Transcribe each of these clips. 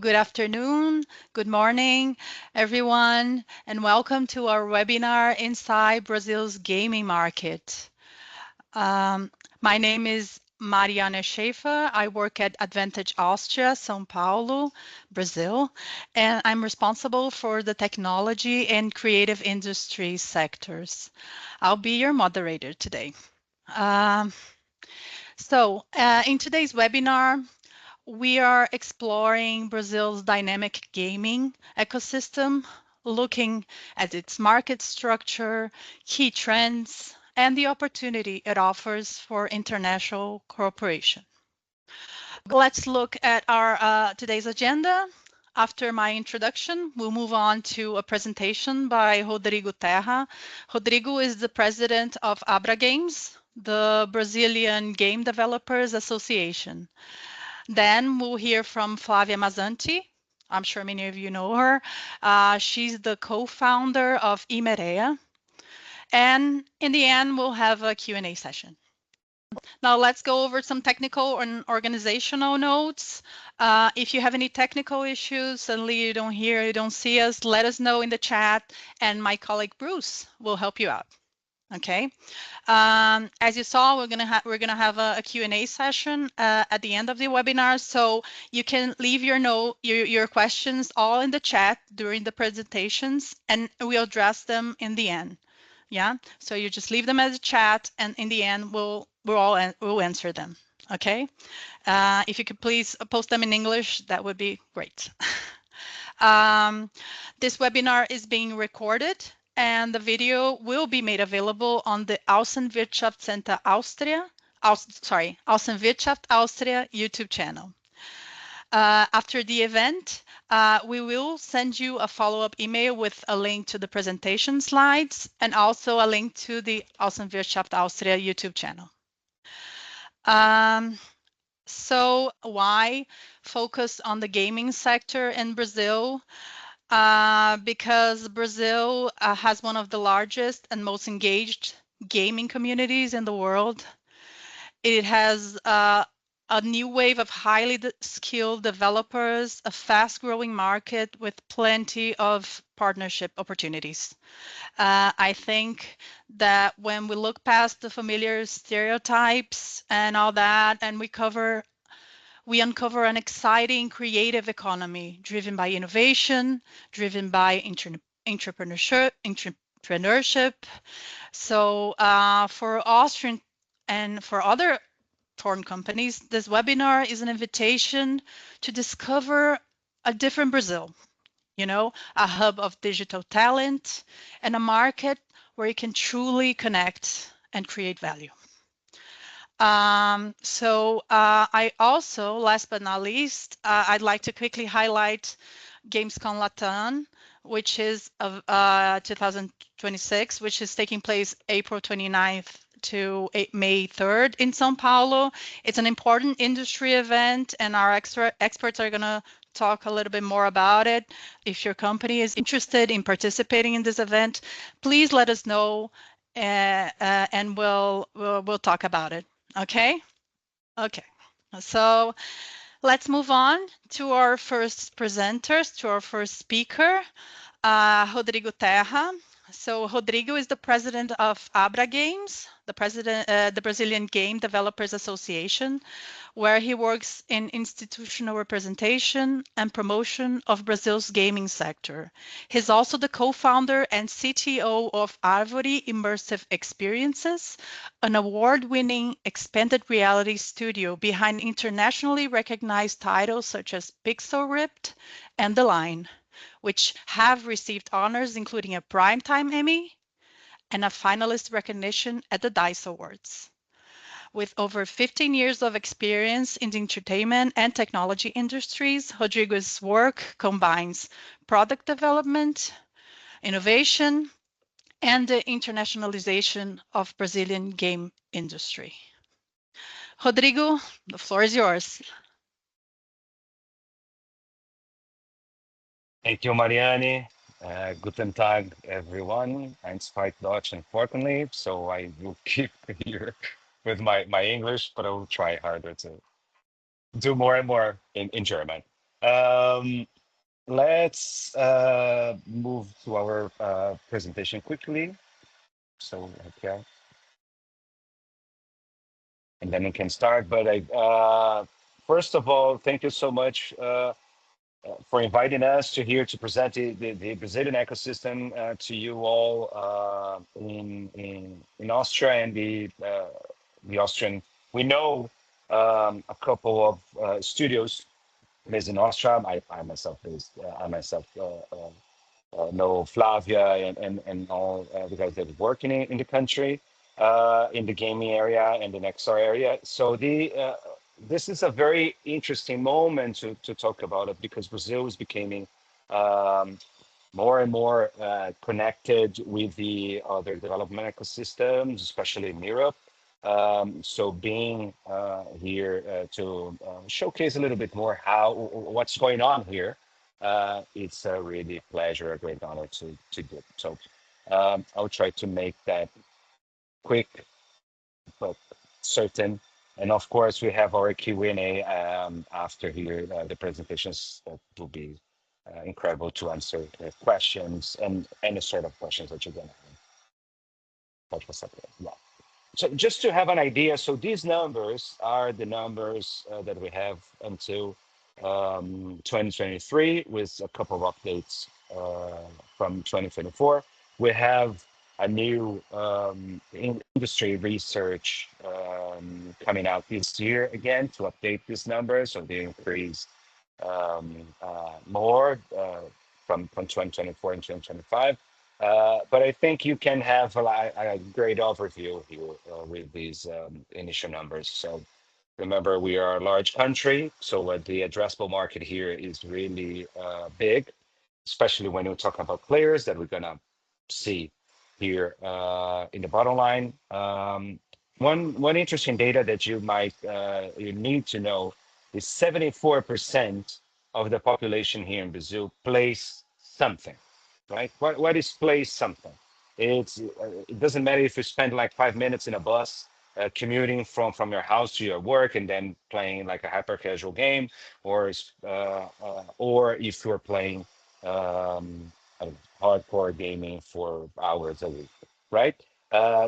Good afternoon, good morning, everyone, and welcome to our webinar Inside Brazil's Gaming Market. My name is Mariana Schaefer. I work at Advantage Austria, São Paulo, Brazil, and I'm responsible for the technology and creative industry sectors. I'll be your moderator today. Um, in today's webinar, we are exploring Brazil's dynamic gaming ecosystem, looking at its market structure, key trends, and the opportunity it offers for international cooperation. Let's look at our today's agenda. After my introduction, we'll move on to a presentation by Rodrigo Terra. Rodrigo is the president of ABRAGAMES, the Brazilian Game Developers Association. Then we'll hear from Flavia Mazzanti. I'm sure many of you know her. She's the co-founder of Immerea. And in the end, we'll have a Q&A session. Now let's go over some technical and organizational notes. If you have any technical issues, suddenly you don't hear, you don't see us, let us know in the chat, and my colleague Bruce will help you out. Okay. As you saw, we're gonna have a Q&A session at the end of the webinar, so you can leave your questions all in the chat during the presentations, and we'll address them in the end. Yeah. So you just leave them as a chat, and in the end, we'll answer them. Okay. If you could please post them in English, that would be great. This webinar is being recorded, and the video will be made available on the Außenwirtschaftscenter Austria, Außenwirtschaft Austria YouTube channel. After the event, we will send you a follow-up email with a link to the presentation slides and also a link to the Außenwirtschaft Austria YouTube channel. So why focus on the gaming sector in Brazil? Because Brazil has one of the largest and most engaged gaming communities in the world. It has a new wave of highly skilled developers, a fast-growing market with plenty of partnership opportunities. I think that when we look past the familiar stereotypes and all that, and we uncover an exciting creative economy driven by innovation, driven by entrepreneurship. So for Austrian and for other foreign companies, this webinar is an invitation to discover a different Brazil, a hub of digital talent and a market where you can truly connect and create value. I also, last but not least, I'd like to quickly highlight Gamescom Latam, which is 2026, which is taking place April 29th to May 3rd in São Paulo. It's an important industry event, and our experts are going to talk a little bit more about it. If your company is interested in participating in this event, please let us know, and we'll talk about it. Okay. So let's move on to our first presenters, to our first speaker, Rodrigo Terra. So Rodrigo is the president of ABRAGAMES, the Brazilian Game Developers Association, where he works in institutional representation and promotion of Brazil's gaming sector. He's also the co-founder and CTO of Árvore Immersive Experiences, an award-winning expanded reality studio behind internationally recognized titles such as Pixel Ripped and The Line, which have received honors including a Primetime Emmy and a finalist recognition at the DICE Awards. With over 15 years of experience in the entertainment and technology industries, Rodrigo's work combines product development, innovation, and the internationalization of Brazilian game industry. Rodrigo, the floor is yours. Thank you, Mariani. Guten Tag, everyone. I speak Dutch, unfortunately, so I will keep here with my English, but I will try harder to do more and more in German. Um, let's move to our presentation quickly. So, okay, and then we can start. But first of all, thank you so much for inviting us to here to present the Brazilian ecosystem to you all in Austria and the Austrian. We know a couple of studios based in Austria. I myself know Flavia and all the guys that are working in the country, in the gaming area and the XR area. So this is a very interesting moment to talk about it because Brazil is becoming um, more and more connected with the other development ecosystems, especially in Europe. So being here to showcase a little bit more how what's going on here, it's a really pleasure, a great honor to do. So I'll try to make that quick but certain. And of course, we have our Q&A after here. The presentations that will be incredible to answer questions and any sort of questions that you're going to have. Yeah. So just to have an idea, so these numbers are the numbers that we have until 2023 with a couple of updates from 2024. We have a new industry research coming out this year again to update these numbers. So they increase more from 2024 and 2025. But I think you can have a great overview here with these initial numbers. So remember, we are a large country, so the addressable market here is really big, especially when we're talking about players that we're gonna see here in the bottom line. One interesting data that you need to know is 74% of the population here in Brazil plays something, right? What is play something? It doesn't matter if you spend like 5 minutes in a bus commuting from your house to your work and then playing like a hyper casual game, or if you're playing I don't know, hardcore gaming for hours a week, right?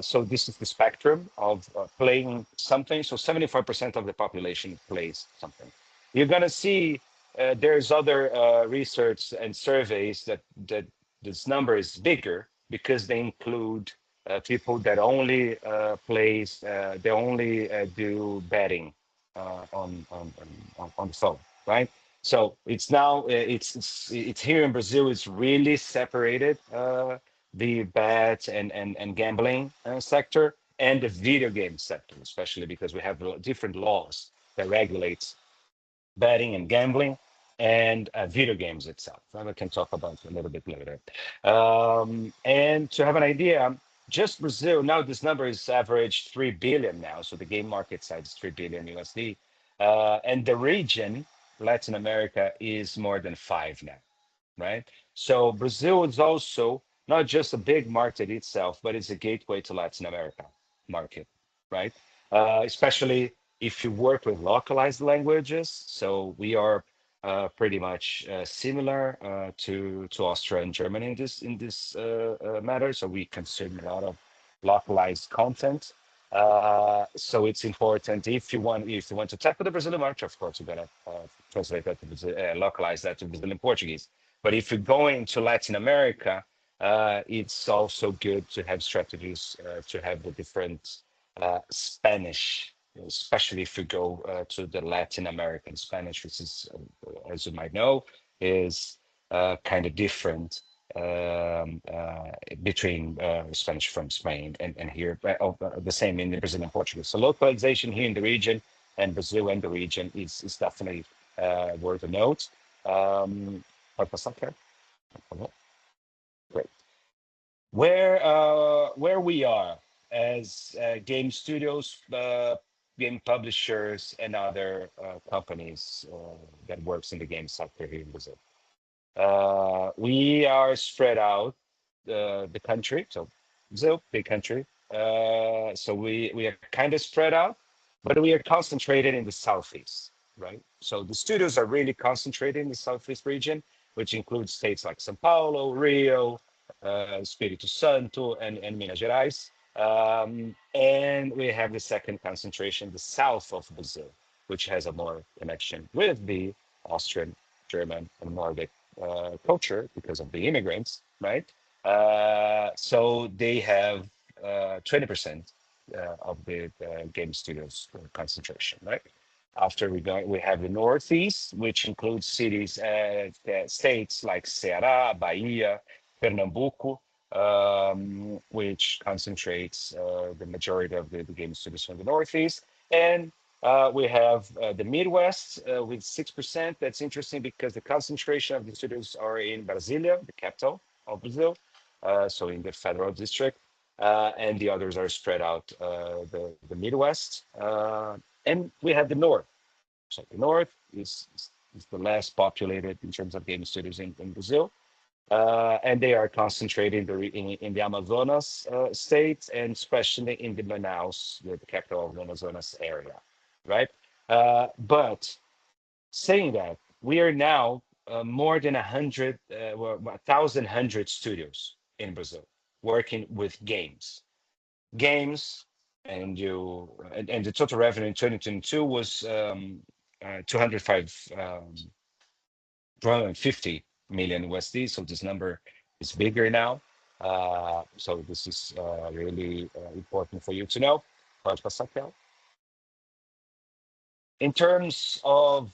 So this is the spectrum of playing something. So 75% of the population plays something. You're gonna see there's other research and surveys that this number is bigger because they include people that only they only do betting on the phone, right? So it's now it's here in Brazil. It's really separated the bet and gambling sector and the video game sector, especially because we have different laws that regulates betting and gambling and video games itself. And we can talk about it a little bit later. And to have an idea, just Brazil, now this number is average 3 billion now. So the game market size is 3 billion USD. And the region, Latin America, is more than five now, right? So Brazil is also not just a big market itself, but it's a gateway to Latin America market, right? Especially if you work with localized languages. So we are pretty much similar to Austria and Germany in this matter. So we consume a lot of localized content. So it's important if you want to tackle the Brazilian market, of course, you're gonna translate that to localize that to Brazilian Portuguese. But if you're going to Latin America, it's also good to have strategies to have the different Spanish, especially if you go to the Latin American Spanish, which is, as you might know, is kind of different between Spanish from Spain and here, the same in the Brazilian Portuguese. So localization here in the region and Brazil and the region is definitely worth a note. Pode passar, Kat? Great. Where we are as game studios, game publishers, and other companies that works in the game sector here in Brazil. We are spread out the country, so Brazil, big country. So we are kind of spread out, but we are concentrated in the southeast. right? So the studios are really concentrated in the Southeast region, which includes states like São Paulo, Rio, Espírito Santo, and Minas Gerais. And we have the second concentration, the south of Brazil, which has a more connection with the Austrian, German, and Nordic culture because of the immigrants, right? So they have 20% of the game studios concentration, right? After we have the Northeast, which includes cities, states like Ceará, Bahia, Pernambuco, which concentrates the majority of the game studios from the Northeast. And we have the Midwest with 6%. That's interesting because the concentration of the studios are in Brasilia, the capital of Brazil, so in the federal district, and the others are spread out the Midwest. And we have the North. So the North is the less populated in terms of game studios in Brazil. And they are concentrated in the Amazonas state, and especially in the Manaus, the capital of the Amazonas area, right? But saying that, we are now more than 1,100 studios in Brazil working with games, and the total revenue in 2022 was 205 250 million USD. So this number is bigger now. So this is really important for you to know. Pode passar, Kel. In terms of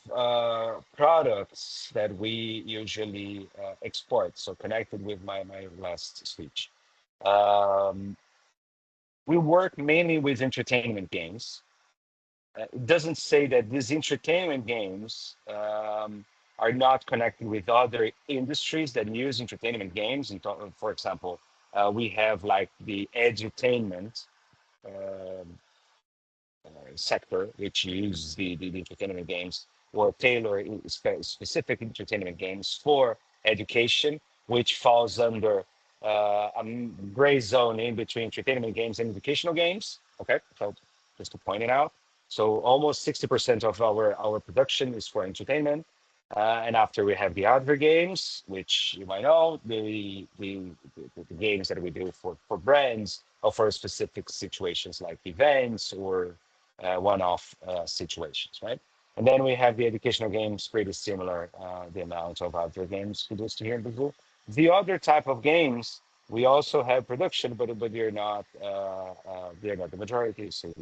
products that we usually export, so connected with my last speech, um, we work mainly with entertainment games. It doesn't say that these entertainment games are not connected with other industries that use entertainment games. And for example, we have like the edutainment um, sector, which uses the entertainment games or tailor specific entertainment games for education, which falls under a gray zone in between entertainment games and educational games. Okay, so just to point it out. So almost 60% of our production is for entertainment. And after we have the other games, which you might know, the games that we do for brands or for specific situations like events or one-off situations, right? And then we have the educational games, pretty similar, the amount of outdoor games produced here in Brazil. The other type of games, we also have production, but they're not the majority. So,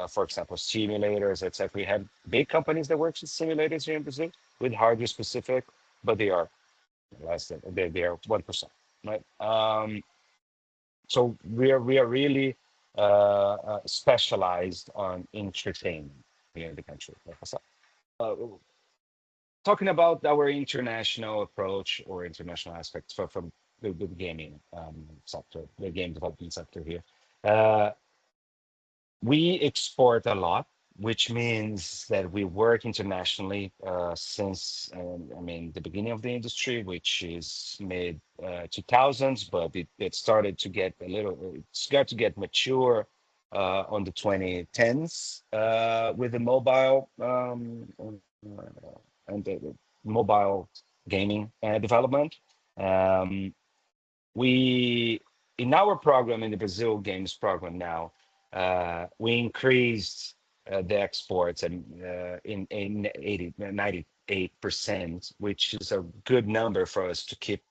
for example, simulators, etc. We have big companies that work with simulators here in Brazil with hardware specific, but they are less than they are 1%, right? So we are really specialized on entertainment here in the country. Uh, Talking about our international approach or international aspects from the gaming sector, the game development sector here. Uh, we export a lot, which means that we work internationally since I mean the beginning of the industry, which is mid 2000s, but it started to get it's got to get mature on the 2010s with the mobile and the mobile gaming development. Um, we in our program in the Brazil Games program now, we increased the exports and in 98%, which is a good number for us to keep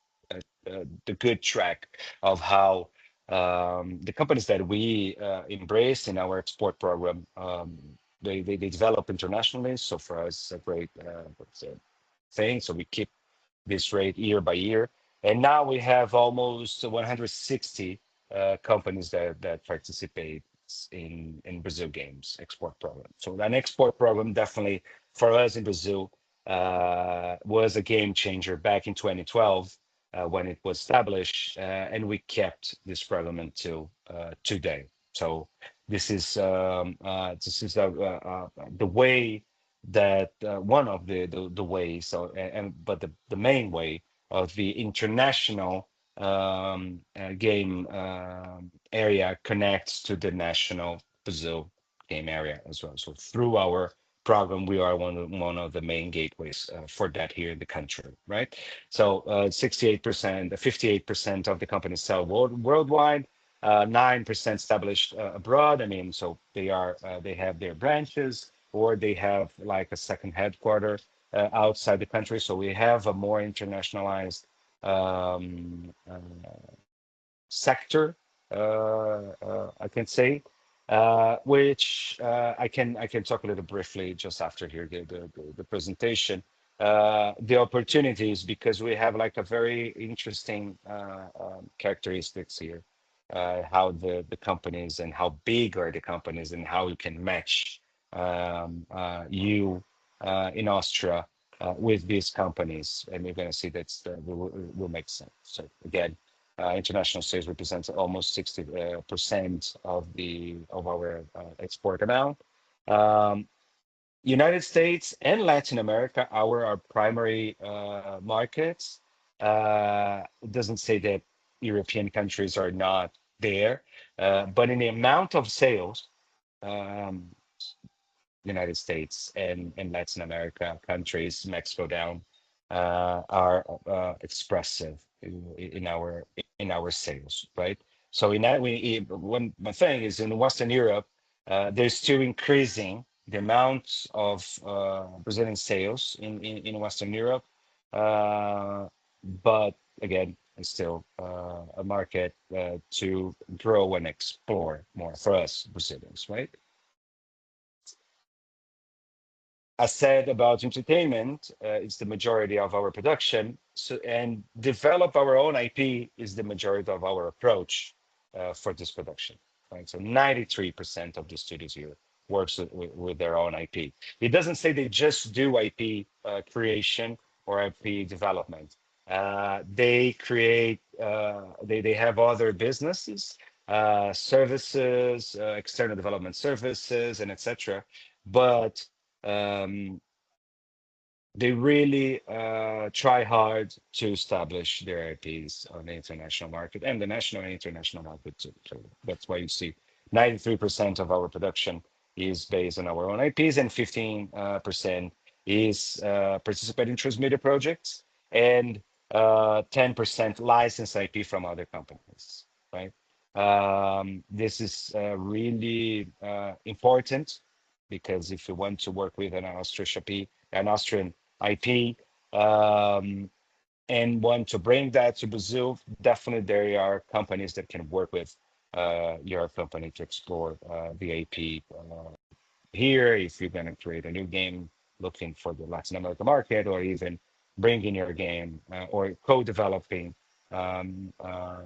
the good track of how the companies that we embrace in our export program they develop internationally. So for us, a great thing. So we keep this rate year by year. And now we have almost 160 companies that participate in Brazil Games export program. So an export program definitely for us in Brazil was a game changer back in 2012 when it was established, and we kept this program until today. So this is the way that one of the ways, so but the main way of the international game area connects to the national Brazil game area as well. So through our program, we are one of the main gateways for that here in the country, right? So 68%, 58% of the companies sell worldwide, 9% established abroad. I mean, so they have their branches or they have like a second headquarter outside the country. So we have a more internationalized sector, I can say, which I can talk a little briefly just after here the presentation. The opportunities, because we have like a very interesting characteristics here, how the companies and how big are the companies and how you can match you in Austria with these companies, and you're going to see that will make sense. So again, international sales represents almost 60% of our export amount. Um, United States and Latin America our primary markets. It doesn't say that European countries are not there, but in the amount of sales, um, United States and Latin America countries, Mexico down, are expressive in our sales, right? So in that one thing is in Western Europe, they're still increasing the amount of Brazilian sales in Western Europe, uh, but again, it's still a market to grow and explore more for us Brazilians, right? As said about entertainment, it's the majority of our production. So, and develop our own IP is the majority of our approach for this production. Right? So 93% of the studios here works with their own IP. It doesn't say they just do IP creation or IP development. They create, they have other businesses, services, external development services, and etc. But um, they really try hard to establish their IPs on the international market and the national and international market too. So that's why you see 93% of our production is based on our own IPs and 15% is participate in transmedia projects and 10% license IP from other companies, right? This is really important because if you want to work with an Austrian IP, and want to bring that to Brazil, definitely there are companies that can work with your company to explore the IP here. If you're going to create a new game looking for the Latin American market, or even bringing your game or co-developing um, uh,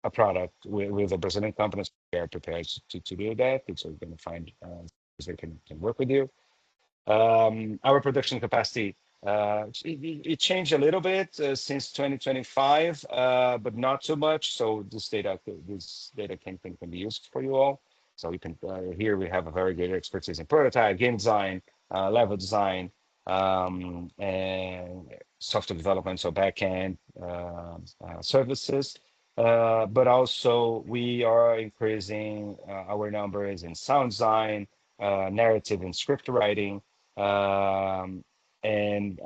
a product with a Brazilian company, they are prepared to do that. And so you're going to find they can work with you. Our production capacity, it changed a little bit since 2025, but not too much. So this data can be used for you all. So you can here we have a very good expertise in prototype, game design, level design, and software development, so backend services. But also we are increasing our numbers in sound design, narrative and script writing, um, and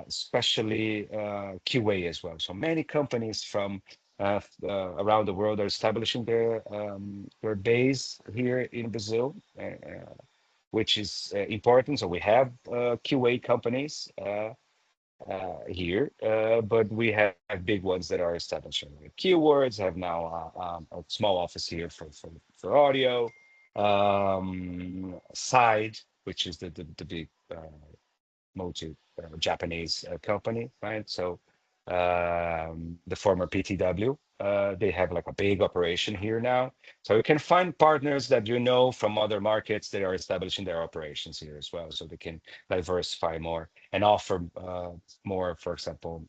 especially QA as well. So many companies from around the world are establishing their base here in Brazil, which is important. So we have QA companies here, but we have big ones that are establishing. Keywords have now a small office here for audio. Side, which is the big multi Japanese company, right? So the former PTW, they have like a big operation here now. So you can find partners that you know from other markets that are establishing their operations here as well, so they can diversify more and offer more, for example,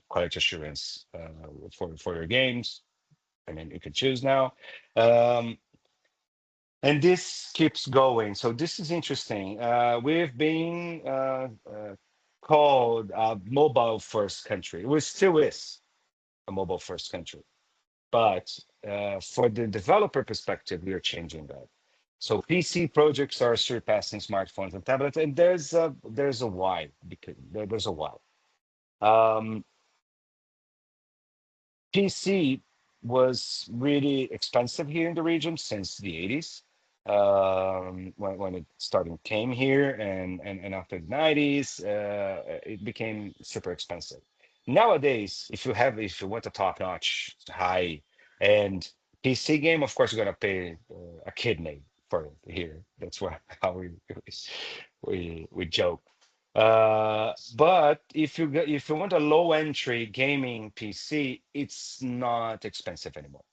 quality assurance for your games. I mean, you can choose now. Um, and this keeps going. So this is interesting. We've been called a mobile first country. We still is a mobile first country. But for the developer perspective, we are changing that. So PC projects are surpassing smartphones and tablets, and there's a why, because there's a why. Um, PC was really expensive here in the region since the 80s, when it started came here, and after the 90s, it became super expensive. Nowadays, if you want a top-notch, high-end PC game, of course you're gonna pay a kidney for it here. That's why how we joke. But if you want a low entry gaming PC, it's not expensive anymore.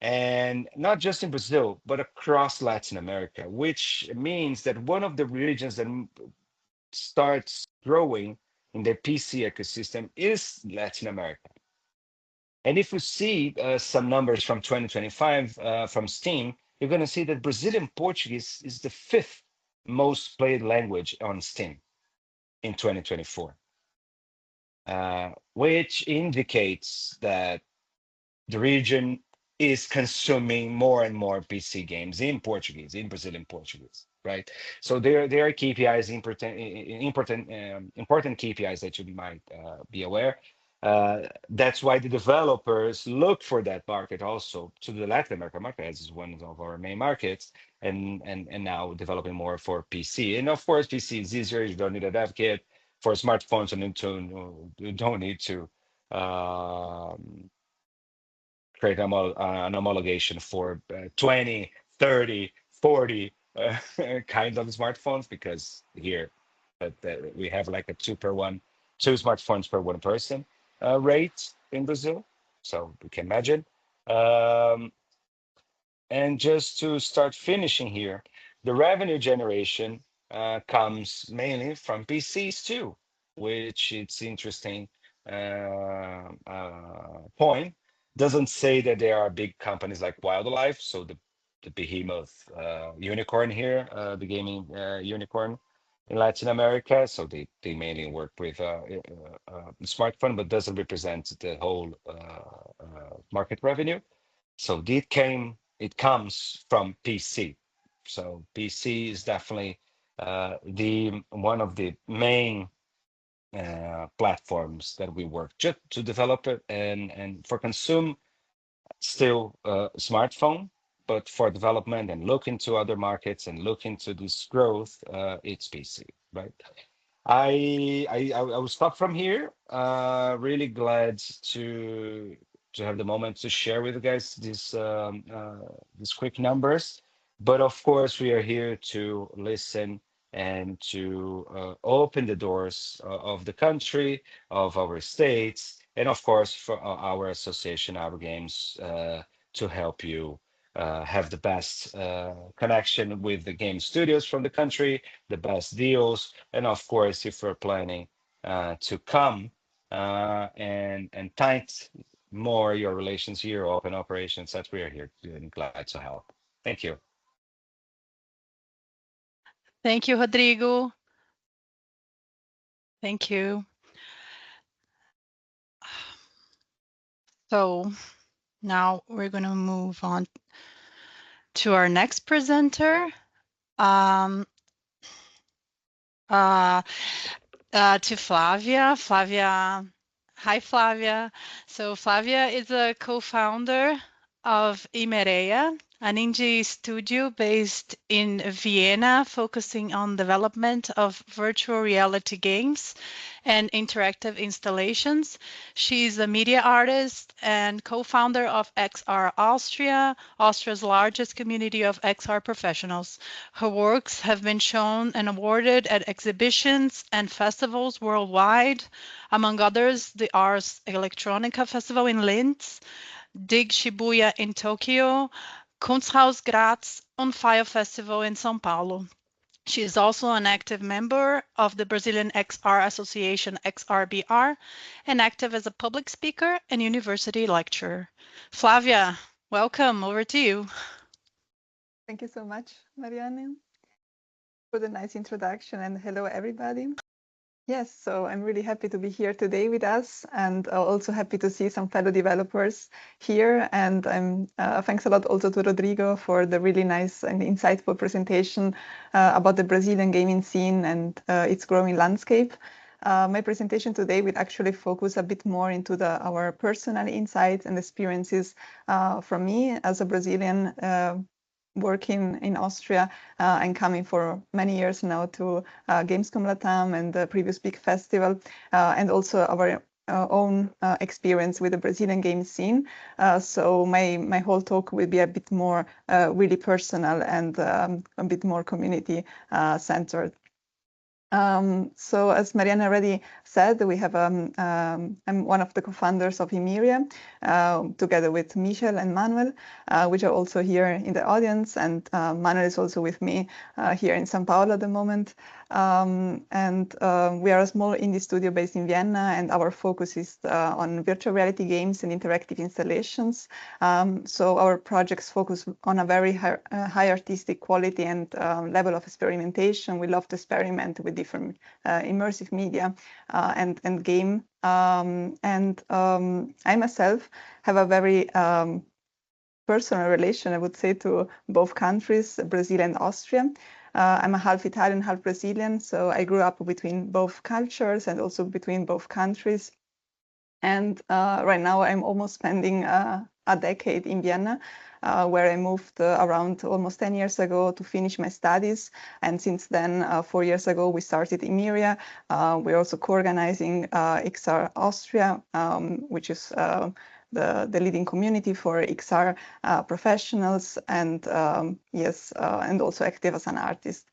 And not just in Brazil, but across Latin America, which means that one of the regions that starts growing in the PC ecosystem is Latin America. And if you see some numbers from 2025 from Steam, you're going to see that Brazilian Portuguese is the fifth most played language on Steam in 2024. Which indicates that the region is consuming more and more PC games in Portuguese, in Brazilian Portuguese, right? So there are KPIs, important KPIs that you might be aware. That's why the developers look for that market also to the Latin American market, as is one of our main markets, and now developing more for PC. And of course, PC is easier. You don't need a dev kit. For smartphones, you don't need to create an homologation for 20, 30, 40 kind of smartphones, because here we have like a two smartphones per one person rate in Brazil. So you can imagine. Um, and just to start finishing here, the revenue generation comes mainly from PCs too, which it's interesting point. Doesn't say that there are big companies like Wildlife, so the behemoth unicorn here, the gaming unicorn in Latin America. So they mainly work with smartphone, but doesn't represent the whole market revenue. So it comes from PC. So PC is definitely the one of the main platforms that we work just to develop it, and for consume still smartphone, but for development and look into other markets and look into this growth, it's PC, right? I will stop from here. Really glad to have the moment to share with you guys these quick numbers. But of course, we are here to listen and to open the doors of the country, of our states, and of course for our association, our games, to help you have the best connection with the game studios from the country, the best deals, and of course, if we're planning to come and tight more your relations here, open operations, that we are here and glad to help. Thank you. Thank you, Rodrigo. Thank you. So now we're going to move on to our next presenter. To Flavia. Hi, Flavia. So Flavia is a co-founder of Immerea, an indie studio based in Vienna, focusing on development of virtual reality games and interactive installations. She's a media artist and co-founder of XR Austria, Austria's largest community of XR professionals. Her works have been shown and awarded at exhibitions and festivals worldwide, among others, the Ars Electronica Festival in Linz, Dig Shibuya in Tokyo, Kunsthaus Graz, and Fire Festival in São Paulo. She is also an active member of the Brazilian XR Association XRBR and active as a public speaker and university lecturer. Flavia, welcome. Over to you. Thank you so much, Marianne, for the nice introduction, and hello, everybody. Yes, so I'm really happy to be here today with us, and also happy to see some fellow developers here. And I'm thanks a lot also to Rodrigo for the really nice and insightful presentation about the Brazilian gaming scene and its growing landscape. My presentation today will actually focus a bit more into our personal insights and experiences from me as a Brazilian working in Austria and coming for many years now to Gamescom Latam and the previous big festival, and also our own experience with the Brazilian game scene. So my whole talk will be a bit more really personal and a bit more community centered. So as Mariana already said, we have I'm one of the co-founders of Immerea, together with Michel and Manuel, which are also here in the audience, and Manuel is also with me here in São Paulo at the moment. We are a small indie studio based in Vienna, and our focus is on virtual reality games and interactive installations. So our projects focus on a very high artistic quality and level of experimentation. We love to experiment with different immersive media and game. I myself have a very personal relation, I would say, to both countries, Brazil and Austria. I'm a half Italian, half Brazilian, so I grew up between both cultures and also between both countries. And right now I'm almost spending a decade in Vienna, where I moved around almost 10 years ago to finish my studies. And since then, 4 years ago, we started Immerea. We're also co-organizing XR Austria, which is the leading community for XR professionals, and and also active as an artist.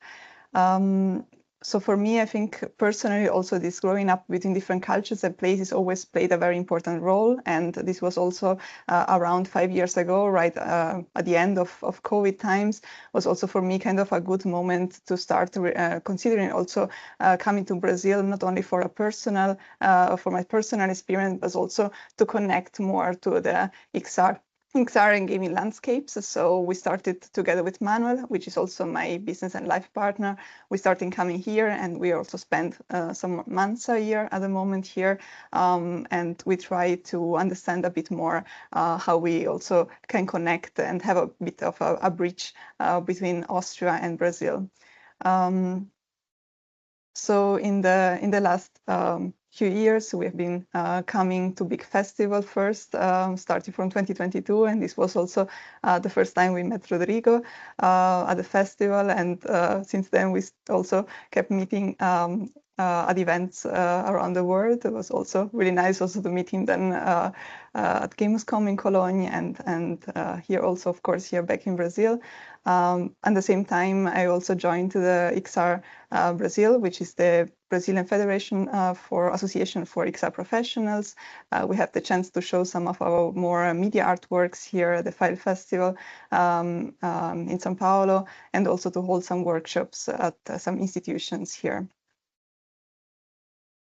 So for me, I think personally, also this growing up between different cultures and places always played a very important role. And this was also around 5 years ago, right at the end of COVID times, was also for me kind of a good moment to start considering also coming to Brazil, not only for for my personal experience, but also to connect more to the XR and gaming landscapes. So we started together with Manuel, which is also my business and life partner. We started coming here, and we also spend some months a year at the moment here. And we try to understand a bit more how we also can connect and have a bit of a bridge between Austria and Brazil. So in the last few years, we have been coming to big festival first, starting from 2022, and this was also the first time we met Rodrigo at the festival, and since then we also kept meeting at events around the world. It was also really nice also to meet him then at Gamescom in Cologne, and here also, of course, here back in Brazil. At the same time, I also joined the XR Brazil, which is the Brazilian Federation for Association for XR Professionals. We have the chance to show some of our more media artworks here at the File Festival in São Paulo, and also to hold some workshops at some institutions here.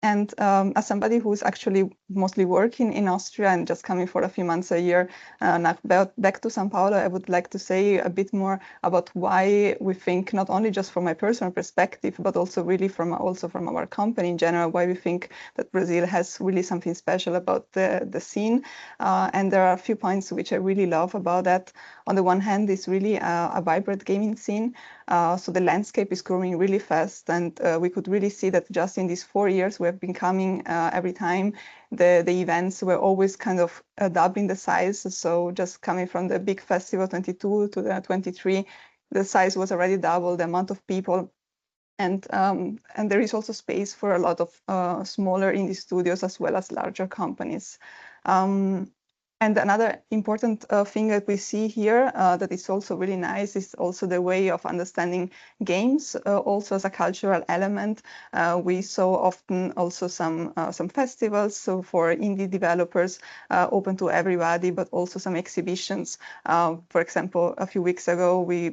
And as somebody who's actually mostly working in Austria and just coming for a few months a year, now back to São Paulo, I would like to say a bit more about why we think, not only just from my personal perspective, but also really from our company in general, why we think that Brazil has really something special about the scene. And there are a few points which I really love about that. On the one hand, it's really a vibrant gaming scene. So the landscape is growing really fast, and we could really see that just in these 4 years we have been coming every time. The events were always kind of doubling the size. So just coming from the big festival 22 to the 23, the size was already double, the amount of people. And there is also space for a lot of smaller indie studios as well as larger companies. And another important thing that we see here that is also really nice is also the way of understanding games, also as a cultural element. We saw often also some festivals, so for indie developers, open to everybody, but also some exhibitions. For example, a few weeks ago, we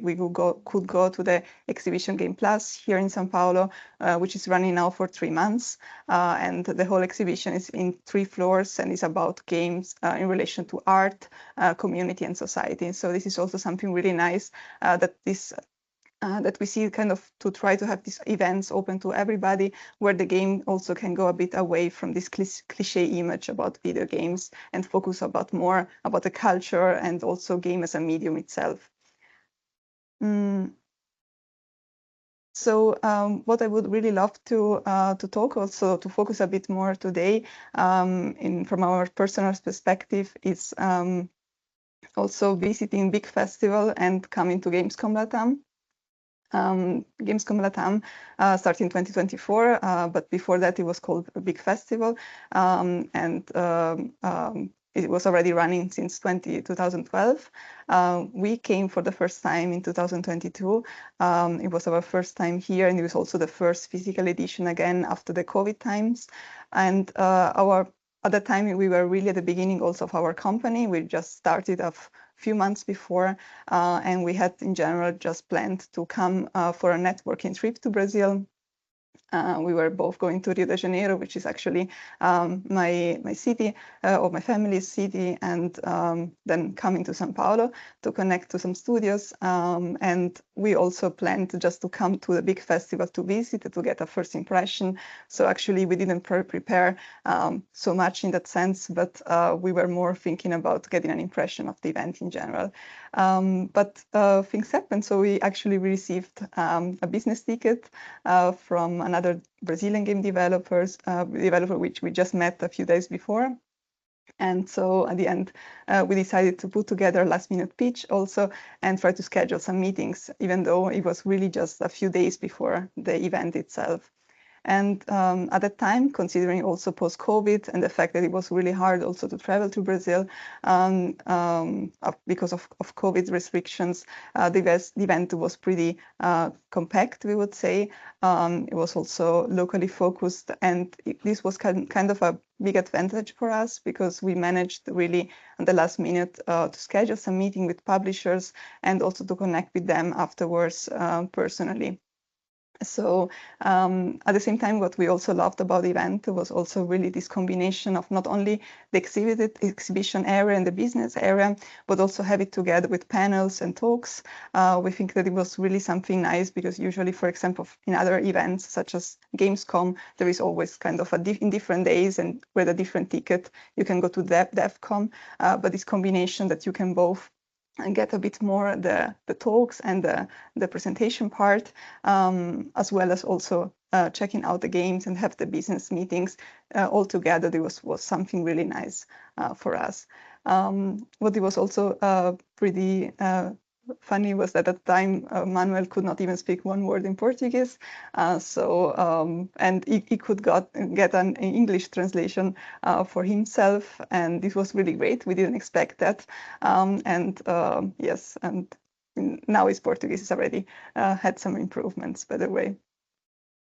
could go to the exhibition Game Plus here in São Paulo, which is running now for 3 months. And the whole exhibition is in 3 floors and is about games in relation to art, community, and society. So this is also something really nice that this that we see kind of to try to have these events open to everybody, where the game also can go a bit away from this cliche image about video games and focus more about the culture and also game as a medium itself. So what I would really love to talk also, to focus a bit more today from our personal perspective is also visiting big festival and coming to Gamescom Latam. Gamescom Latam started in 2024, but before that it was called a big festival, and it was already running since 2012. We came for the first time in 2022. It was our first time here, and it was also the first physical edition again after the COVID times. And at that time, we were really at the beginning also of our company. We just started a few months before, and we had in general just planned to come for a networking trip to Brazil. We were both going to Rio de Janeiro, which is actually my city or my family's city, and then coming to São Paulo to connect to some studios. And we also planned just to come to the big festival to visit, to get a first impression. So actually we didn't prepare so much in that sense, but we were more thinking about getting an impression of the event in general. But things happened. So we actually received a business ticket from another Brazilian game developer, which we just met a few days before. And so at the end, we decided to put together a last-minute pitch also and try to schedule some meetings, even though it was really just a few days before the event itself. And at that time, considering also post-COVID and the fact that it was really hard also to travel to Brazil because of COVID restrictions, the event was pretty compact, we would say. It was also locally focused, and this was kind of a big advantage for us because we managed really at the last minute to schedule some meeting with publishers and also to connect with them afterwards personally. So at the same time, what we also loved about the event was also really this combination of not only the exhibition area and the business area, but also have it together with panels and talks. We think that it was really something nice because usually, for example, in other events such as Gamescom, there is always kind of in different days and with a different ticket, you can go to DevCom, but this combination that you can both and get a bit more the talks and the presentation part, as well as also checking out the games and have the business meetings all together. It was something really nice for us. What it was also pretty funny was that at the time Manuel could not even speak one word in Portuguese, and he could get an English translation for himself, and this was really great. We didn't expect that, yes, and now his Portuguese has already had some improvements, by the way.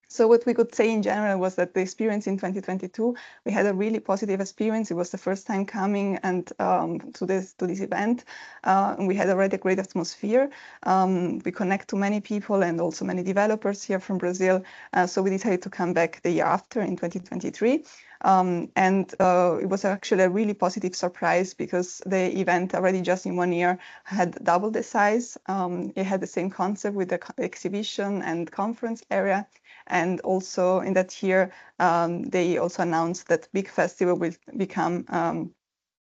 So what we could say in general was that the experience in 2022, we had a really positive experience. It was the first time coming and to this event. And we had already a great atmosphere. We connect to many people and also many developers here from Brazil. So we decided to come back the year after in 2023. It was actually a really positive surprise because the event already just in 1 year had double the size. It had the same concept with the exhibition and conference area. And also in that year, they also announced that Big Festival will become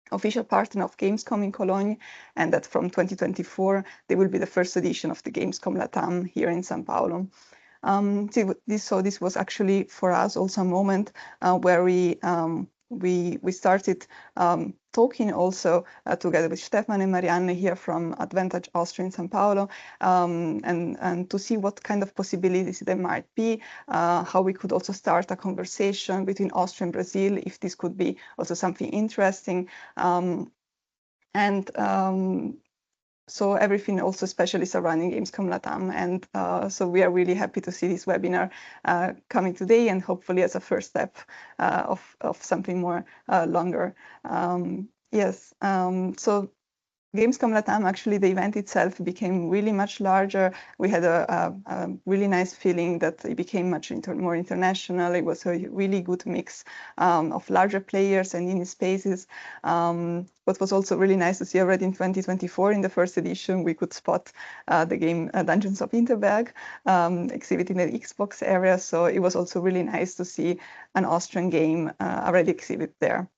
official partner of Gamescom in Cologne, and that from 2024, they will be the first edition of the Gamescom Latam here in São Paulo. So this was actually for us also a moment where we started talking also together with Stefan and Marianne here from Advantage Austria in São Paulo, and to see what kind of possibilities there might be, how we could also start a conversation between Austria and Brazil, if this could be also something interesting. So everything also especially surrounding Gamescom Latam. And so we are really happy to see this webinar coming today, and hopefully as a first step of something more longer. Yes, so Gamescom Latam, actually, the event itself became really much larger. We had a really nice feeling that it became much more international. It was a really good mix of larger players and indie spaces. What was also really nice to see already in 2024, in the first edition, we could spot the game Dungeons of Interberg exhibit in the Xbox area. So it was also really nice to see an Austrian game already exhibit there.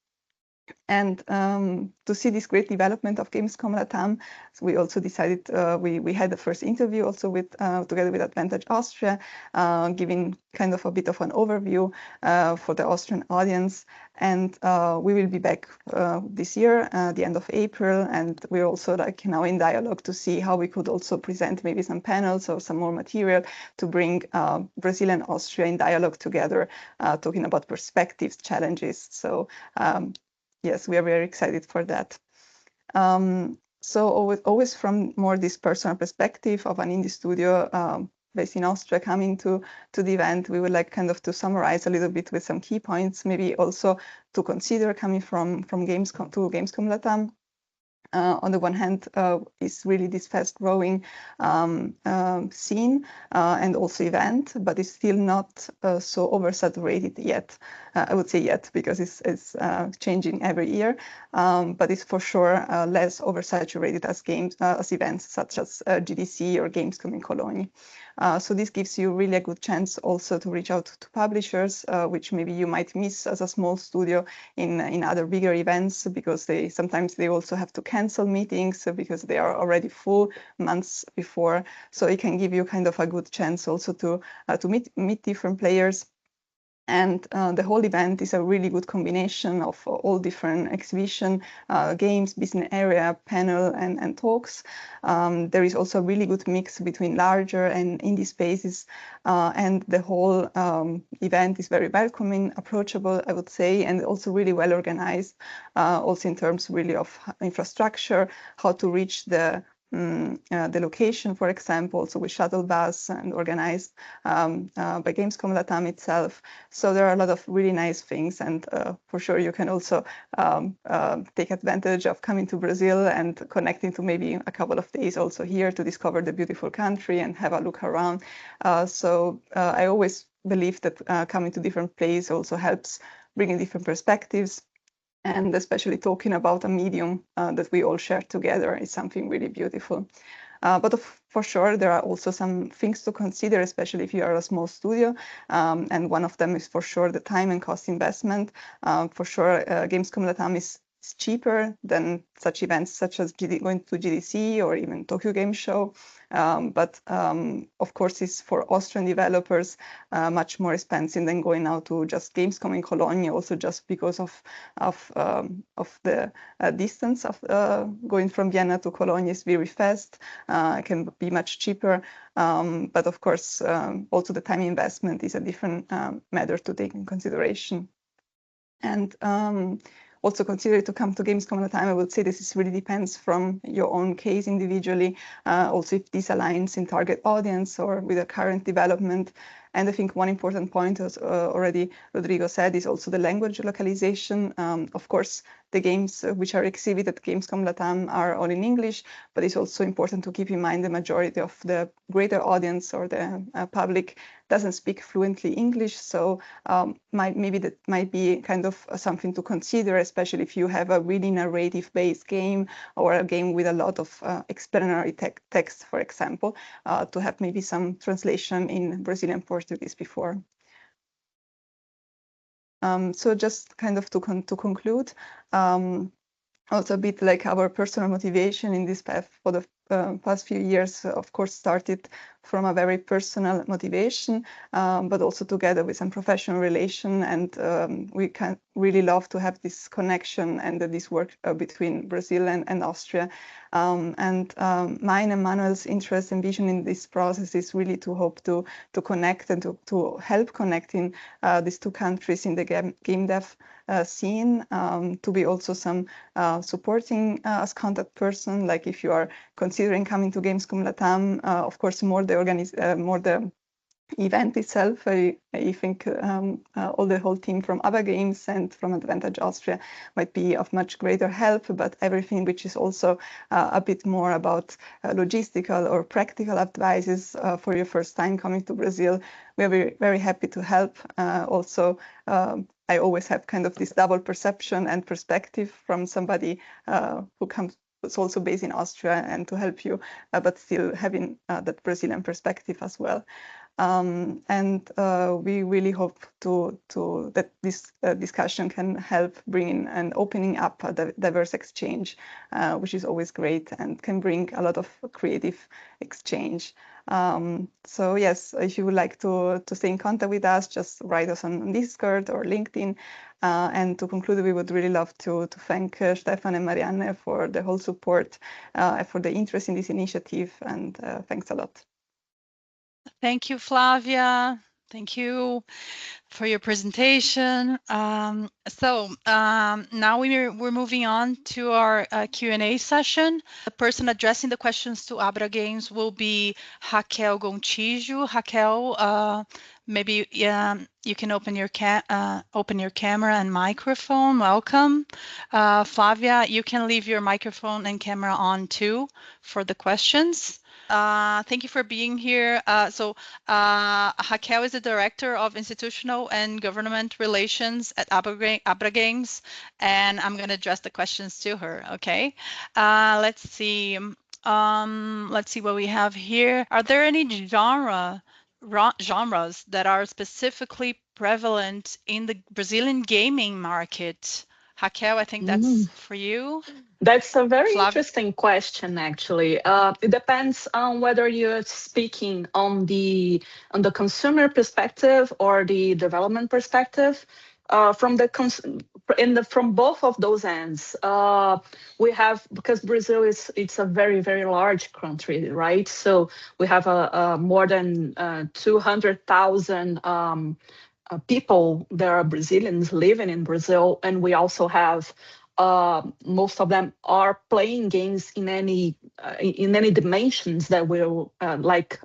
And to see this great development of Gamescom Latam, so we also decided, we had the first interview also with together with Advantage Austria, giving kind of a bit of an overview for the Austrian audience. And we will be back this year, the end of April, and we're also like now in dialogue to see how we could also present maybe some panels or some more material to bring Brazil and Austria in dialogue together, talking about perspectives, challenges. So yes, we are very excited for that. So always from more this personal perspective of an indie studio based in Austria coming to the event, we would like kind of to summarize a little bit with some key points, maybe also to consider coming from Gamescom to Gamescom Latam. On the one hand, is really this fast-growing scene and also event, but it's still not so oversaturated yet. I would say yet, because it's changing every year, but it's for sure less oversaturated as events such as GDC or Gamescom in Cologne. So this gives you really a good chance also to reach out to publishers, which maybe you might miss as a small studio in other bigger events, because sometimes they also have to cancel meetings because they are already full months before. So it can give you kind of a good chance also to meet different players. And the whole event is a really good combination of all different exhibition, games, business area, panel, and talks. There is also a really good mix between larger and indie spaces, and the whole event is very welcoming, approachable, I would say, and also really well organized, also in terms really of infrastructure, how to reach the location, for example, so with shuttle bus and organized by Gamescom Latam itself. So there are a lot of really nice things, and for sure you can also take advantage of coming to Brazil and connecting to maybe a couple of days also here to discover the beautiful country and have a look around. So I always believe that coming to different places also helps bringing different perspectives. And especially talking about a medium that we all share together is something really beautiful. But for sure, there are also some things to consider, especially if you are a small studio. And one of them is for sure the time and cost investment. For sure, Gamescom Latam is cheaper than such events such as going to GDC or even Tokyo Game Show. But of course, it's for Austrian developers much more expensive than going out to just Gamescom in Cologne, also just because of the distance of going from Vienna to Cologne is very fast. It can be much cheaper. But of course, also the time investment is a different matter to take in consideration. And also consider to come to Gamescom Latam. I would say this really depends from your own case individually. Also, if this aligns in target audience or with the current development. And I think one important point, as already Rodrigo said, is also the language localization. Of course, the games which are exhibited at Gamescom Latam are all in English, but it's also important to keep in mind the majority of the greater audience or the public doesn't speak fluently English. So maybe that might be kind of something to consider, especially if you have a really narrative-based game or a game with a lot of explanatory text, for example, to have maybe some translation in Brazilian Portuguese before. So just kind of to conclude, also a bit like our personal motivation in this path for the past few years, of course, started from a very personal motivation, but also together with some professional relation. And we can really love to have this connection and this work between Brazil and Austria. And mine and Manuel's interest and vision in this process is really to hope to connect and to help connecting these two countries in the game dev scene, to be also some supporting as contact person. Like if you are considering coming to Gamescom Latam, of course, more the event itself. I think all the whole team from ABRAGAMES and from Advantage Austria might be of much greater help, but everything which is also a bit more about logistical or practical advices for your first time coming to Brazil, we are very, very happy to help. Also, I always have kind of this double perception and perspective from somebody who comes it's also based in Austria and to help you, but still having that Brazilian perspective as well. And we really hope that this discussion can help bring in and opening up a diverse exchange, which is always great and can bring a lot of creative exchange. So yes, if you would like to stay in contact with us, just write us on Discord or LinkedIn. And to conclude, we would really love to thank Stefan and Marianne for the whole support, for the interest in this initiative, and thanks a lot. Thank you, Flavia. Thank you for your presentation. Now we're moving on to our Q&A session. The person addressing the questions to ABRAGAMES will be Raquel Gontijo. Raquel, maybe you can open your camera and microphone. Welcome. Flavia, you can leave your microphone and camera on too for the questions. Thank you for being here. Raquel is the Director of Institutional and Government Relations at ABRAGAMES, and I'm going to address the questions to her, okay? Let's see what we have here. Are there any genres that are specifically prevalent in the Brazilian gaming market? Raquel, I think that's for you. That's a very interesting question, actually. It depends on whether you're speaking on the consumer perspective or the development perspective. From both of those ends, we have, because Brazil it's a very, very large country, right? So we have more than 200,000 people that are Brazilians living in Brazil, and we also have most of them are playing games in any dimensions that will, like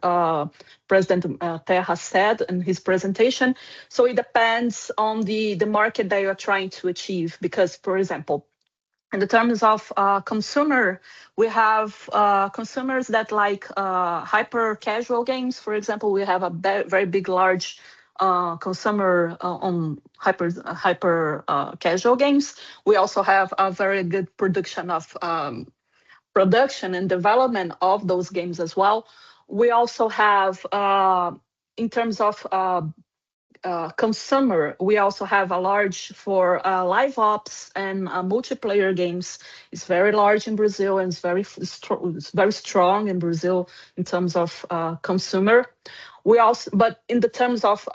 President Terra said in his presentation. So it depends on the market that you're trying to achieve. Because, for example, in the terms of consumer, we have consumers that like hyper casual games. For example, we have a very big, large consumer on hyper casual games. We also have a very good production and development of those games as well. We also have, in terms of consumer, we also have a large for live ops and multiplayer games. It's very large in Brazil, and it's very strong in Brazil in terms of consumer. But in the terms of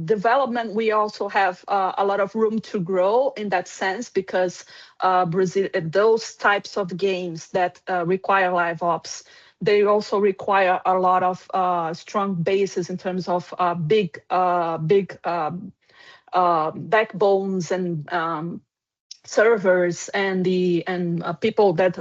development, we also have a lot of room to grow in that sense, because Brazil, those types of games that require live ops, they also require a lot of strong bases in terms of big backbones and servers and people that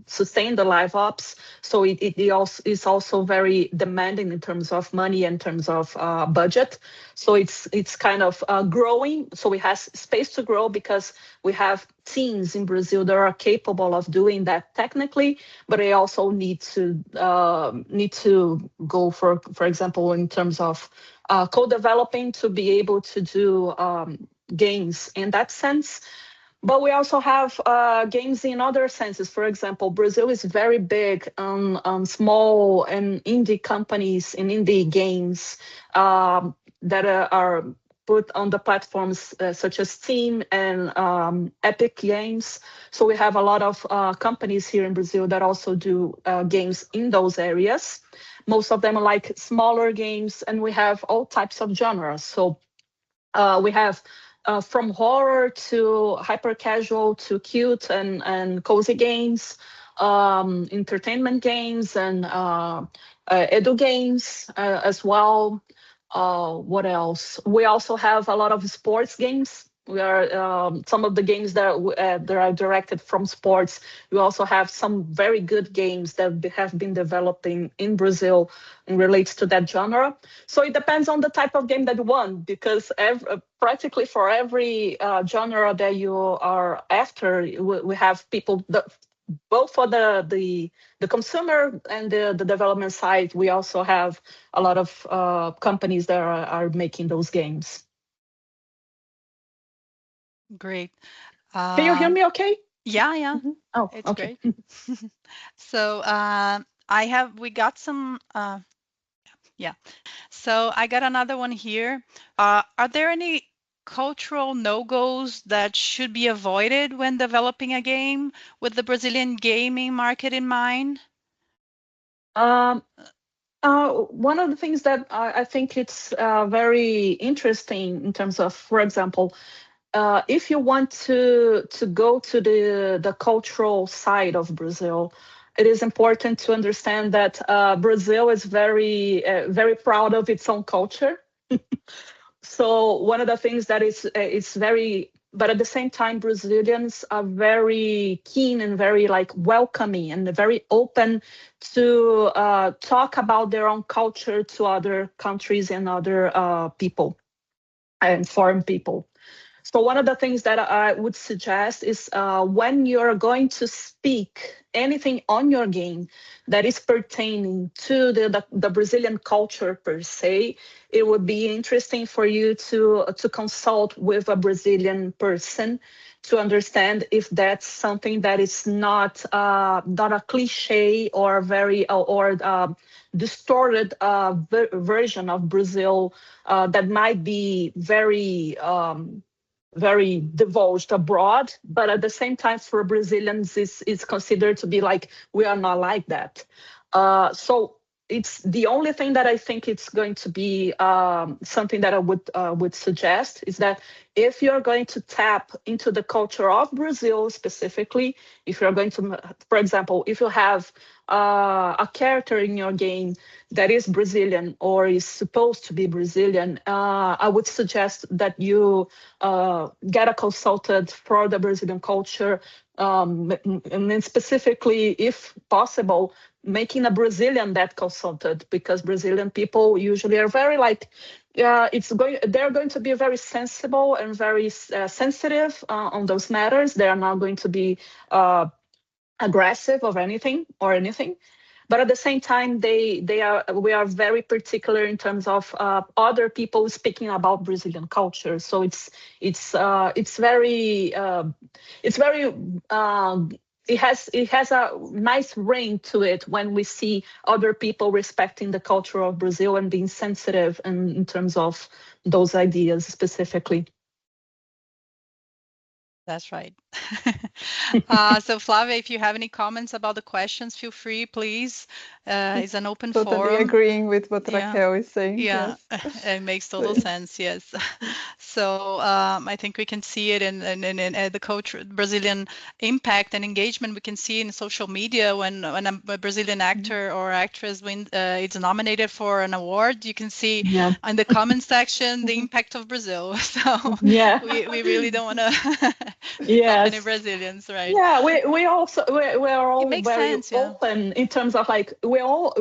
sustain the live ops. So it also is also very demanding in terms of money, in terms of budget. So it's kind of growing. So it has space to grow, because we have teams in Brazil that are capable of doing that technically, but they also need to go for example, in terms of co-developing to be able to do games in that sense. But we also have games in other senses. For example, Brazil is very big on small and indie companies and indie games that are put on the platforms such as Steam and Epic Games. So we have a lot of companies here in Brazil that also do games in those areas. Most of them are like smaller games, and we have all types of genres. So we have from horror to hyper casual to cute and cozy games, entertainment games, and edu games as well. What else? We also have a lot of sports games. We are some of the games that are directed from sports. We also have some very good games that have been developing in Brazil and relates to that genre. So it depends on the type of game that you want, because practically for every genre that you are after, we have people that, both for the consumer and the development side. We also have a lot of companies that are making those games. Great. Can you hear me okay? Yeah, yeah. Mm-hmm. Oh, it's okay. Great. So we got some, yeah. So I got another one here. Are there any cultural no-goes that should be avoided when developing a game with the Brazilian gaming market in mind? One of the things that I think it's very interesting in terms of, for example, if you want to go to the cultural side of Brazil, it is important to understand that Brazil is very proud of its own culture. So one of the things that is very, but at the same time, Brazilians are very keen and very like welcoming and very open to talk about their own culture to other countries and other people and foreign people. So one of the things that I would suggest is when you're going to speak anything on your game that is pertaining to the Brazilian culture per se, it would be interesting for you to consult with a Brazilian person to understand if that's something that is not a cliche or very distorted version of Brazil that might be very divulged abroad, but at the same time for Brazilians is considered to be like, we are not like that. So it's the only thing that I think it's going to be something that I would suggest is that if you're going to tap into the culture of Brazil specifically, if you're going to, for example, if you have a character in your game that is Brazilian or is supposed to be Brazilian, I would suggest that you get a consultant for the Brazilian culture, and then specifically, if possible, making a Brazilian that consultant, because Brazilian people usually are very like, they're going to be very sensible and very sensitive on those matters. They are not going to be aggressive of anything. But at the same time, we are very particular in terms of other people speaking about Brazilian culture. So it's very it has a nice ring to it when we see other people respecting the culture of Brazil and being sensitive in terms of those ideas specifically. That's right. So Flavia, if you have any comments about the questions, feel free, please. It's an open totally forum. Totally agreeing with what Raquel is saying. Yeah, yes. it makes total sense. Yes. So I think we can see it in the culture, Brazilian impact and engagement. We can see in social media when a Brazilian actor or actress is nominated for an award, you can see in the comment section the impact of Brazil. So we really don't want to insult any Brazilians, right? Yeah, we are all very sense, open in terms of like we all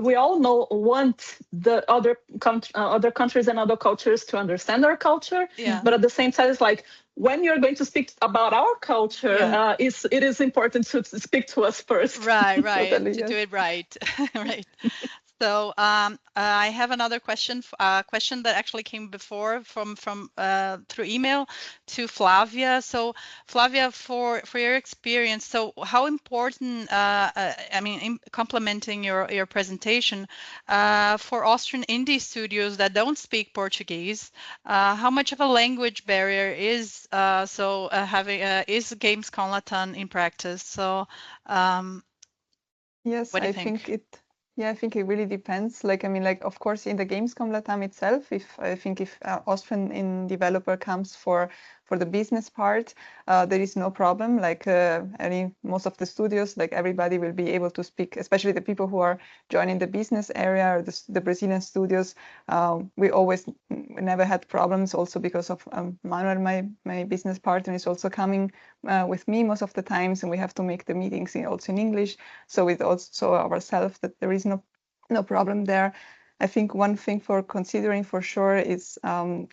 want the other countries and other cultures to understand our culture. Yeah. But at the same time, it's like when you're going to speak about our culture, it is important to speak to us first. Right, Totally, to do it right, right. So I have another question that actually came before from through email to Flavia. So Flavia, for your experience, so how important, I mean, complementing your presentation, for Austrian indie studios that don't speak Portuguese, how much of a language barrier is having is Gamescom Latam in practice? So yes, what do you I think it. Yeah, I think it really depends. Like, I mean, like, of course, in the Gamescom Latam itself, if Austrian in developer comes for for the business part, there is no problem. Like most of the studios, like everybody will be able to speak, especially the people who are joining the business area or the Brazilian studios. We never had problems, also because of Manuel, my business partner, is also coming with me most of the times, and we have to make the meetings also in English. So we also ourselves that there is no problem there. I think one thing for considering for sure is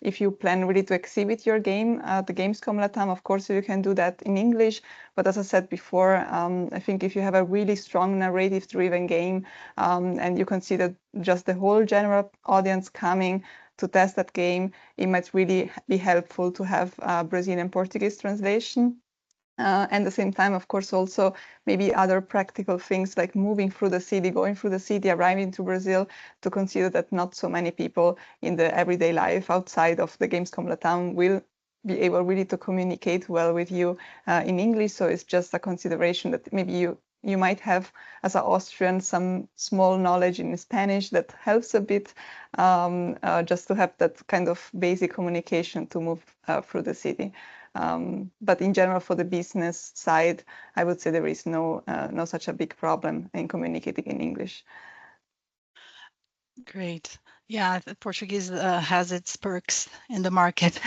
if you plan really to exhibit your game at the Gamescom Latam, of course you can do that in English. But as I said before, I think if you have a really strong narrative-driven game and you consider just the whole general audience coming to test that game, it might really be helpful to have Brazilian Portuguese translation. And at the same time, of course, also maybe other practical things like moving through the city, going through the city, arriving to Brazil, to consider that not so many people in the everyday life outside of the Gamescom Latam will be able really to communicate well with you in English. So it's just a consideration that maybe you might have, as an Austrian, some small knowledge in Spanish that helps a bit, just to have that kind of basic communication to move through the city. But in general, for the business side, I would say there is no such a big problem in communicating in English. Great. Yeah, Portuguese has its perks in the market.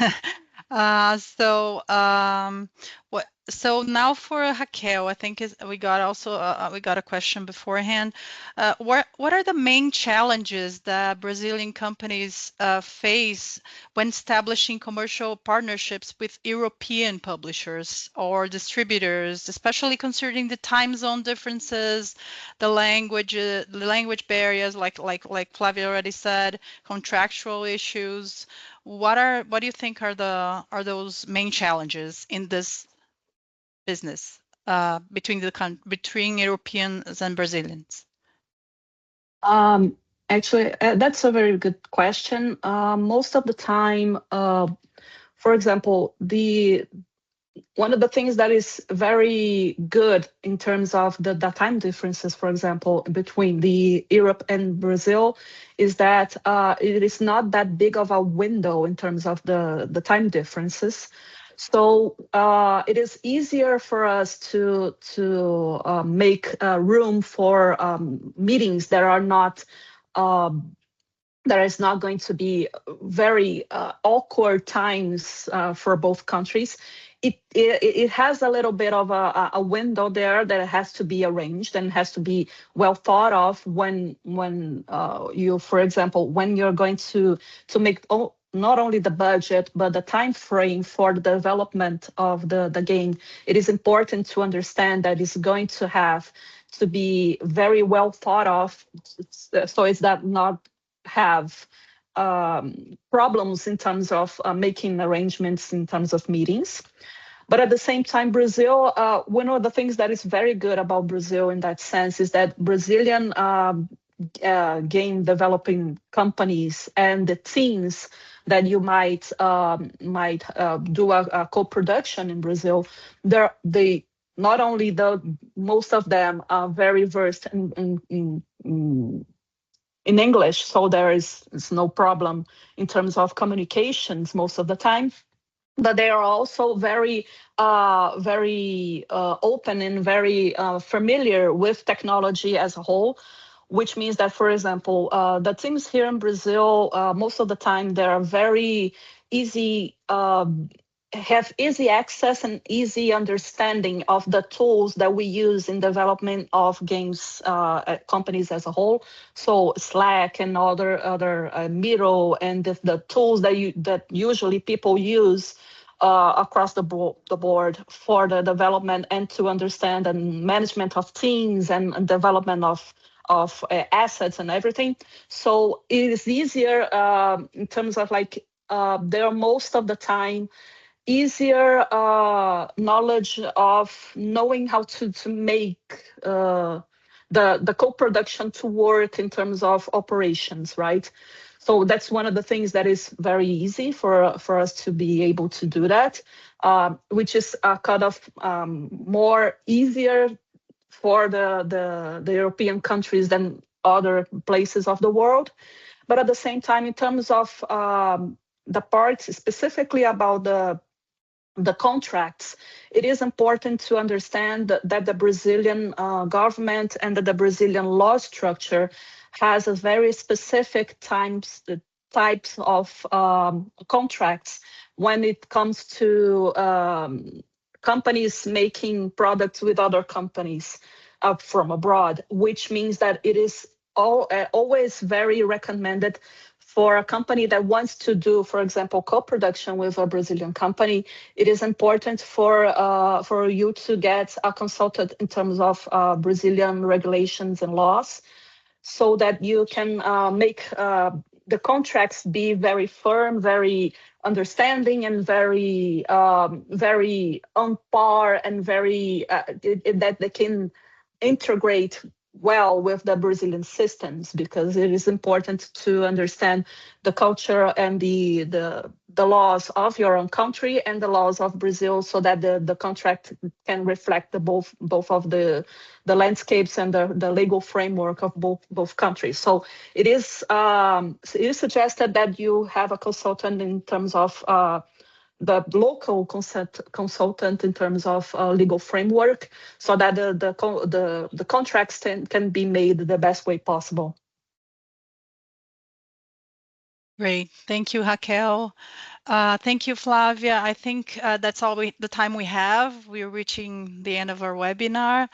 So now for Raquel, I think we got a question beforehand. What are the main challenges that Brazilian companies face when establishing commercial partnerships with European publishers or distributors, especially considering the time zone differences, the language barriers, like Flavia already said, contractual issues? What do you think are those main challenges in this business between Europeans and Brazilians? Actually, that's a very good question. Most of the time, for example, one of the things that is very good in terms of the time differences, for example, between Europe and Brazil, is that it is not that big of a window in terms of the time differences. So it is easier for us to make room for meetings that are not there is not going to be very awkward times for both countries. It has a little bit of a window there that has to be arranged and has to be well thought of when you, for example, when you're going to make not only the budget but the time frame for the development of the game. It is important to understand that it's going to have to be very well thought of, so it's that not have problems in terms of making arrangements in terms of meetings. But at the same time, Brazil, one of the things that is very good about Brazil in that sense is that Brazilian game developing companies and the teams that you might do a co-production in Brazil, they not only most of them are very versed in English, so there is no problem in terms of communications most of the time. But they are also very open and very familiar with technology as a whole, which means that, for example, the teams here in Brazil, most of the time, they are very easy, have easy access and easy understanding of the tools that we use in development of games companies as a whole. So Slack and other Miro and the tools that usually people use across the board for the development and to understand and management of teams and development of assets and everything. So it is easier in terms of like they are most of the time easier knowledge of knowing how to make the co-production to work in terms of operations, right? So that's one of the things that is very easy for us to be able to do that, which is kind of more easier for the European countries than other places of the world. But at the same time, in terms of the parts specifically about the the contracts, it is important to understand that the Brazilian government and that the Brazilian law structure has a very specific types of contracts when it comes to companies making products with other companies from abroad, which means that it is always very recommended for a company that wants to do, for example, co-production with a Brazilian company. It is important for you to get a consultant in terms of Brazilian regulations and laws, so that you can make the contracts be very firm, very understanding, and very on par, and very that they can integrate well with the Brazilian systems, because it is important to understand the culture and the laws of your own country and the laws of Brazil, so that the contract can reflect both of the landscapes and the legal framework of both countries. So it is suggested that you have a consultant in terms of the local consultant in terms of legal framework, so that the contracts can be made the best way possible. Great. Thank you, Raquel. Thank you, Flavia. I think that's all the time we have. We're reaching the end of our webinar.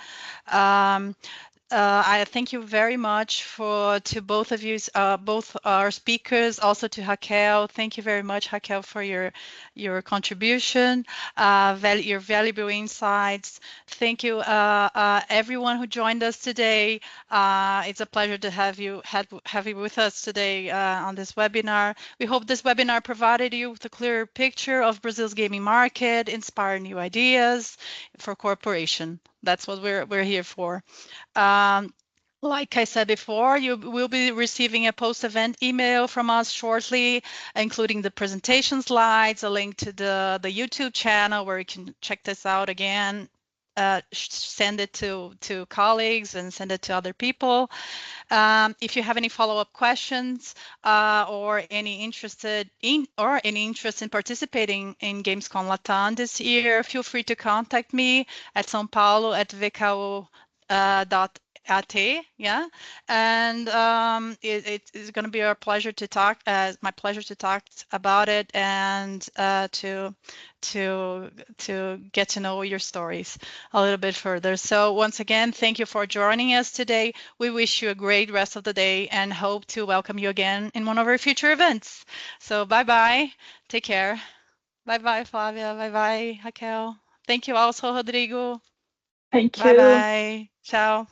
I thank you very much to both of you, both our speakers, also to Raquel. Thank you very much, Raquel, for your contribution, your valuable insights. Thank you, everyone who joined us today. It's a pleasure to have you with us today on this webinar. We hope this webinar provided you with a clearer picture of Brazil's gaming market, inspire new ideas for cooperation. That's what we're here for. Like I said before, you will be receiving a post-event email from us shortly, including the presentation slides, a link to the YouTube channel where you can check this out again, send it to colleagues and send it to other people. If you have any follow-up questions or any interest in participating in Gamescom Latam this year, feel free to contact me at São Paulo at vko.at. Yeah, and it's going to be our pleasure to talk. My pleasure to talk about it and to get to know your stories a little bit further. So once again, thank you for joining us today. We wish you a great rest of the day and hope to welcome you again in one of our future events. So bye-bye. Take care. Bye-bye, Flavia. Bye-bye, Raquel. Thank you also, Rodrigo. Thank you. Bye-bye. Ciao.